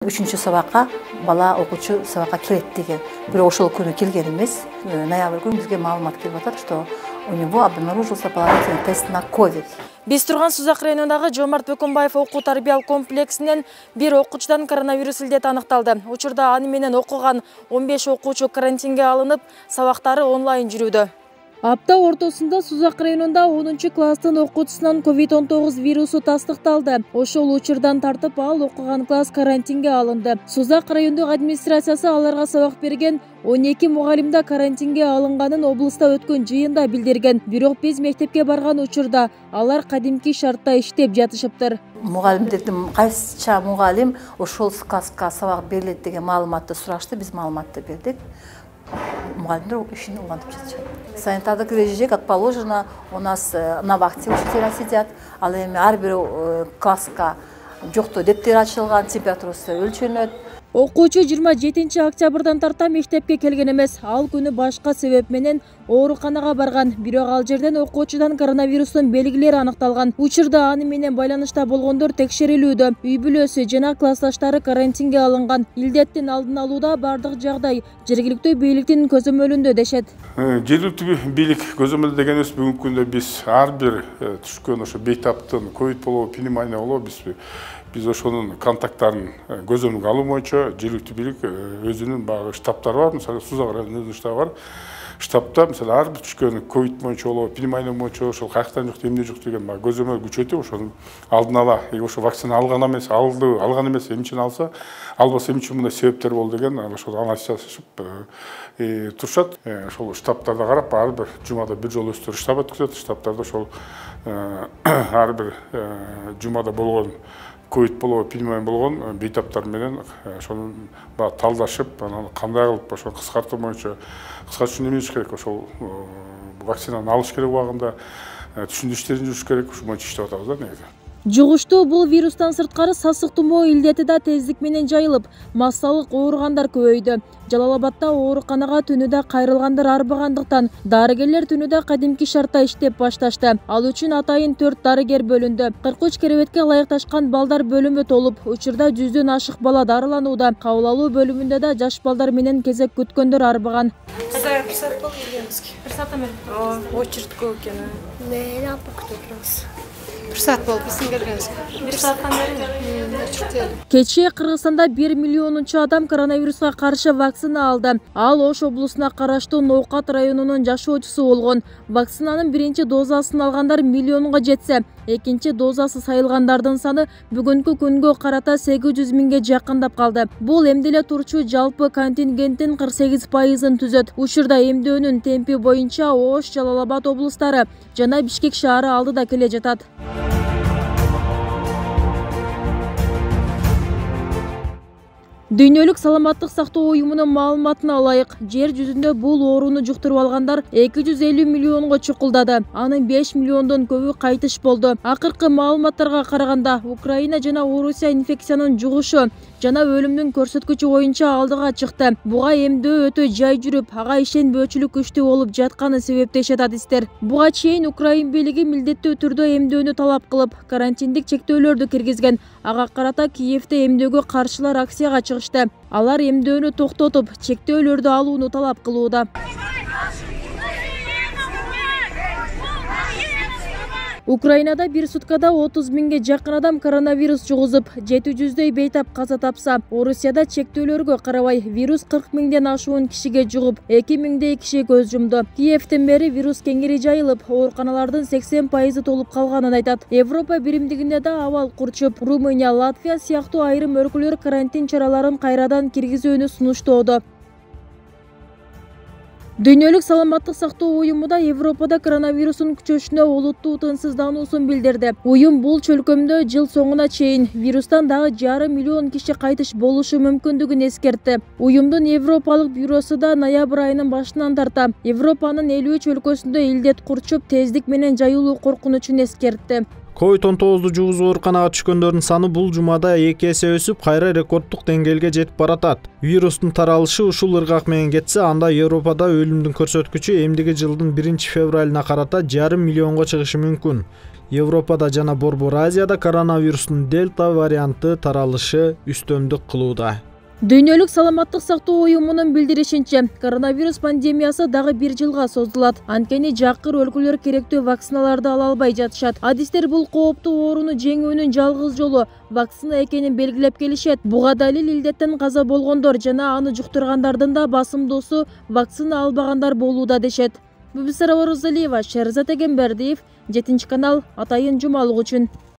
Үчүнчү сабакка бала окуучу сабакка келет деген. Бирок ошол күнү келген эмес. Ноябрь күнү бизге маалымат келип атат, что у него обнаружился положительный тест на ковид. Биз турган Сузак районундагы Жомарт Бөкөнбаев окуу тарбиялык комплексинен бир окуучудан коронавирус илдети аныкталды. Учурда аны менен окуган 15 окуучу карантинге алынып, сабактары онлайн жүрүүдө. Апта ортосунда Сузак районунда 10-класстын окуучусунан COVID-19 вирусу тастыкталды. Ошол учурдан тартып ал окуган класс карантинге алынды. Сузак райондук администрациясы аларга сабак берген 12 мугалим карантинге алынганын облуста өткөн жыйында билдирген. Бирок биз мектепке барган учурда алар кадимки шартта иштеп жатышыптыр. Мугалимдердин кайсыча мугалим ошол класска сабак берилет деген маалыматты сурашты, биз маалыматты бердик. Мугалимдер ишин улантып жатышат. Санитардык режим, как положено, у нас на вахте учителя сидят, ал эми ар бир класска жоктоо дептер ачылган, температурасы өлчөнөт. Окуучу 27 октябрдан тарта мектепке келген эмес. Ал күнү башка себеп менен ооруканага барган. Бирок ал жерден окуучудан коронавирустун белгилери аныкталган. Учурда аны менен байланышта болгондор текшерилүүдө. Үй бүлөсү жана классташтары карантинге алынган. Илдеттин алдын алууда бардык жагдай жергиликтүү бийликтин көзөмөлүндө дешет. Жергиликтүү бийлик көзөмөлдө дегенибиз бүгүнкү күндө биз ар бир түшкөн ошо бейтаптын ковид болобу, пневмония болобу биз ошонун контакттарын көзөмөлгө алуу боюнча жергиликтүү бийлик өзүнүн багы штабтары бар. Мисалы Сузак районунун штабы бар. Штабта мисалы ар бир түшкөн ковид боюнча болобу, пневмония боюнча ошол каяктан жок, эмне жок деген көзөмөл күчөтүп, ошонун алдын ала ошо вакцина алган эмес, эмчени алса, албаса эмне үчүн мындай себептер болду деген ошол анализ жасашып турушат. Ошол штабтарда карап ар бир жумада бир жолу өздөрү штаб өткөзөт. Штабтарда ошол ар бир жумада болгон ковид болобу, пневмония болгон бейтаптар менен ошону талдашып, анан кандай кылып ошону кыскартуу боюнча кыскартыш үчүн эмне кылыш керек, ошол вакцинаны алыш керек убагында, түшүндүрүү иштерин жүрүш керек, ушул боюнча иштеп атабыз да негизи. Жугуштуу бул вирустан сырткары сасык тумоо илдети да тездик менен жайылып, массалык ооругандар көбөйдү. Жалал Абадда ооруканага түнүдө кайрылгандар арбагандыктан дарыгерлер түнүдө кадимки шартта иштеп башташты. Ал үчүн атайын 4 дарыгер бөлүндү. 43 керебетке ылайыкташкан балдар бөлүмү толуп, учурда 100дөн ашык бала дарыланууда. Кабыл алуу бөлүмүндө да жаш балдар менен кезек күткөндөр арбаган. Bir saat oldu gelgenizki. Bir saatten beri? Очередь көп екен. Ne yapıp otururuz? Bir saat oldu bizim gelgenizki. Bir saatten beri? Кечээ Кыргызстанда 1 миллионунчу адам коронавируска каршы вакцина алды. Ал Ош облусуна караштуу Ноокат районунун жашоочусу болгон. Вакцинанын биринчи дозасын алгандар миллионго жетсе, экинчи дозасы сайылгандардын саны бүгүнкү күнгө карата 800 миңге жакындап калды. Бул эмделе турчу жалпы контингенттин 48%-ын түзөт. Учурда эмдөөнүн темпи боюнча Ош, Жалал Абад облустары жана Бишкек шаары алдыда келе жатат. Дүйнөлүк саламаттык сактоо уюмунун маалыматына ылайык, жер жүзүндө бул ооруну жуктуруп алгандар 250 миллионго чукулдады. Анын 5 миллиондон көбү кайтыш болду. Акыркы маалыматтарга караганда, Украина жана Орусия инфекциянын жугушу жана өлүмдүн көрсөткүчү боюнча алдыга чыкты. Буга эмдөө өтө жай жүрүп, ага ишенбөөчүлүк күчтүү болуп жатканы себептешет адистер. Буга чейин Украин бийлиги милдеттүү түрдө эмдөөнү талап кылып, карантиндик чектөөлөрдү киргизген. Ага карата Киевде эмдөөгө каршылар акцияга чыгышты. Алар эмдөөнү токтотуп, чектөөлөрдү алууну талап кылууда. Украинада bir суткада 30 миңге жакын адам коронавирус жугузуп, 700дөй бейтап каза тапса, Орусияда чектөөлөргө карабай вирус 40 миңден ашуун кишиге жугуп, 2 миңдей киши көз жумду. Киевден бери вирус кеңири жайылып, ооруканалардын 80% толуп калганын айтат. Европа биримдигинде да абал курчуп, Румыния, Латвия сыяктуу айрым өлкөлөр карантин чараларын кайрадан киргизүүнү сунуштоодо. Дүйнөлүк саламаттык сактоо уюму да Европада коронавирустун күчөшүнө олуттуу тынчсыздануусун билдирди. Уюм бул чөлкөмдө жыл соңуна чейин вирустан дагы 1,5 миллион киши кайтыш болушу мүмкүндүгүн эскертти. Уюмдун Европалык бюросу да ноябрь айынын башынан тарта Европанын 53 өлкөсүндө илдет курчуп, тездик менен жайылуу коркунучун эскертти. COVID-19 жугузуп ооруканага түшкөндөрдүн саны бул жумада 2 эсе өсүп, кайра рекорддук деңгээлге жетип баратат. Вирустун таралышы ушул ыргак менен кетсе, анда Европада өлүмдүн көрсөткүчү эмдиги жылдын 1 февралына карата 1,5 миллионго чыгышы мүмкүн. Европада жана Борбор Азияда коронавирустун дельта варианты таралышы үстөмдүк кылууда. Дүйнөлүк саламаттык сактоо уюмунун билдиришинче, коронавирус пандемиясы дагы 1 жылга созулат. Анткени жакыр өлкөлөр керектүү вакциналарды ала албай жатышат. Адистер бул кооптуу ооруну жеңүүнүн жалгыз жолу вакцина экенин белгилеп келишет. Буга далил илдеттен каза болгондор жана аны жуктургандардын да басымдуусу вакцина албагандар болууда дешет. Бүбүсара Орозалиева, Шерзат Эгембердиев, 7 канал, Атайын жумалык үчүн.